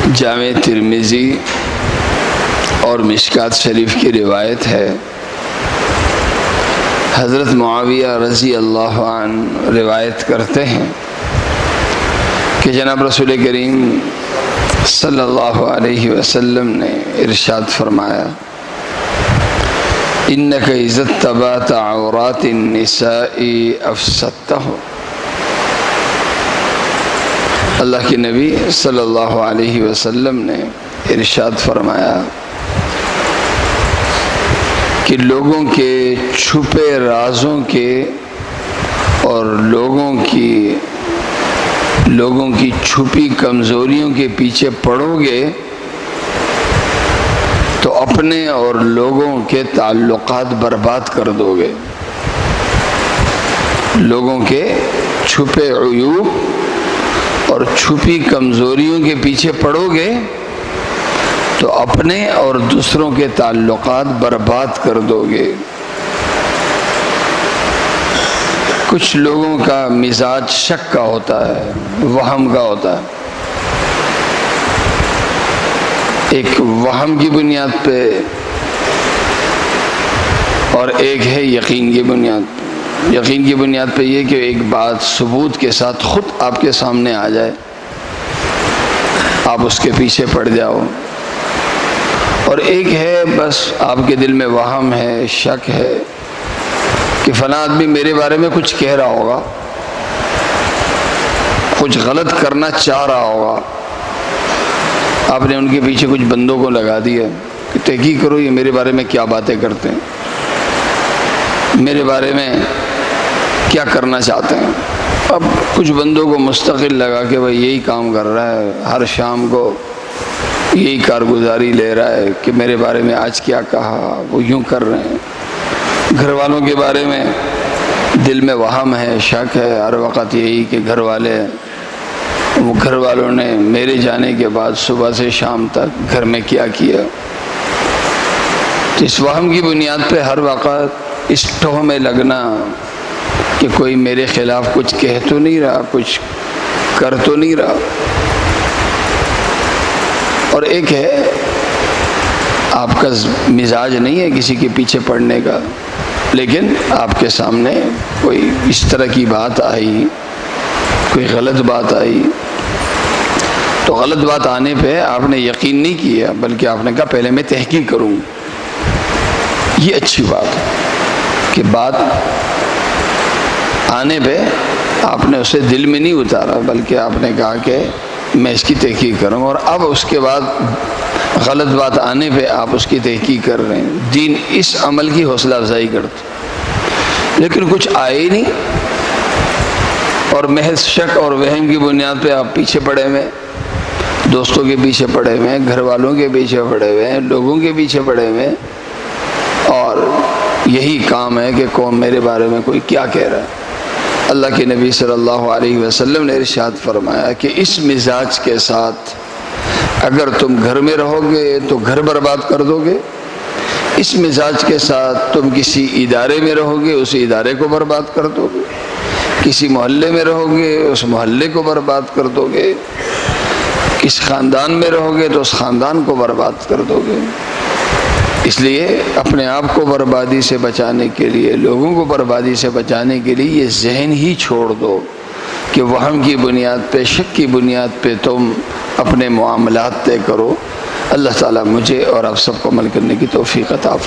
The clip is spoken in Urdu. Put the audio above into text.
جامع ترمذی اور مشکات شریف کی روایت ہے، حضرت معاویہ رضی اللہ عنہ روایت کرتے ہیں کہ جناب رسول کریم صلی اللہ علیہ وسلم نے ارشاد فرمایا، اِنَّكَ اِذَا اتَّبَعْتَ عَوْرَاتِ النِّسَاءِ أَفْسَدْتَهُ۔ اللہ کے نبی صلی اللہ علیہ وسلم نے ارشاد فرمایا کہ لوگوں کے چھپے رازوں کے اور لوگوں کی چھپی کمزوریوں کے پیچھے پڑو گے تو اپنے اور لوگوں کے تعلقات برباد کر دو گے۔ لوگوں کے چھپے عیوب اور چھپی کمزوریوں کے پیچھے پڑو گے تو اپنے اور دوسروں کے تعلقات برباد کر دو گے۔ کچھ لوگوں کا مزاج شک کا ہوتا ہے، وہم کا ہوتا ہے، ایک وہم کی بنیاد پہ اور ایک ہے یقین کی بنیاد پہ۔ یقین کی بنیاد پہ یہ کہ ایک بات ثبوت کے ساتھ خود آپ کے سامنے آ جائے، آپ اس کے پیچھے پڑ جاؤ، اور ایک ہے بس آپ کے دل میں وہم ہے، شک ہے کہ فلاں آدمی میرے بارے میں کچھ کہہ رہا ہوگا، کچھ غلط کرنا چاہ رہا ہوگا، آپ نے ان کے پیچھے کچھ بندوں کو لگا دیا کہ تحقیق کرو یہ میرے بارے میں کیا باتیں کرتے ہیں، میرے بارے میں کیا کرنا چاہتے ہیں۔ اب کچھ بندوں کو مستقل لگا کہ بھائی یہی کام کر رہا ہے، ہر شام کو یہی کارگزاری لے رہا ہے کہ میرے بارے میں آج کیا کہا، وہ یوں کر رہے ہیں۔ گھر والوں کے بارے میں دل میں وہم ہے، شک ہے، ہر وقت یہی کہ گھر والوں نے میرے جانے کے بعد صبح سے شام تک گھر میں کیا کیا۔ تو اس وہم کی بنیاد پہ ہر وقت اس ٹوہ میں لگنا کہ کوئی میرے خلاف کچھ کہہ تو نہیں رہا، کچھ کر تو نہیں رہا۔ اور ایک ہے آپ کا مزاج نہیں ہے کسی کے پیچھے پڑنے کا، لیکن آپ کے سامنے کوئی اس طرح کی بات آئی، کوئی غلط بات آئی، تو غلط بات آنے پہ آپ نے یقین نہیں کیا بلکہ آپ نے کہا پہلے میں تحقیق کروں۔ یہ اچھی بات ہے کہ بات آنے پہ آپ نے اسے دل میں نہیں اتارا بلکہ آپ نے کہا کہ میں اس کی تحقیق کروں، اور اب اس کے بعد غلط بات آنے پہ آپ اس کی تحقیق کر رہے ہیں۔ دین اس عمل کی حوصلہ افزائی کرتا، لیکن کچھ آئے ہی نہیں اور محض شک اور وہم کی بنیاد پہ آپ پیچھے پڑے ہوئے، دوستوں کے پیچھے پڑے ہوئے، گھر والوں کے پیچھے پڑے ہوئے، لوگوں کے پیچھے پڑے ہوئے، اور یہی کام ہے کہ قوم میرے بارے میں کوئی کیا کہہ رہا ہے۔ اللہ کے نبی صلی اللہ علیہ وسلم نے ارشاد فرمایا کہ اس مزاج کے ساتھ اگر تم گھر میں رہو گے تو گھر برباد کر دو گے، اس مزاج کے ساتھ تم کسی ادارے میں رہو گے اس ادارے کو برباد کر دو گے، کسی محلے میں رہو گے اس محلے کو برباد کر دو گے، کس خاندان میں رہو گے تو اس خاندان کو برباد کر دو گے۔ اس لیے اپنے آپ کو بربادی سے بچانے کے لیے، لوگوں کو بربادی سے بچانے کے لیے یہ ذہن ہی چھوڑ دو کہ وہم کی بنیاد پہ، شک کی بنیاد پہ تم اپنے معاملات طے کرو۔ اللہ تعالیٰ مجھے اور آپ سب کو عمل کرنے کی توفیق عطا فرمائے۔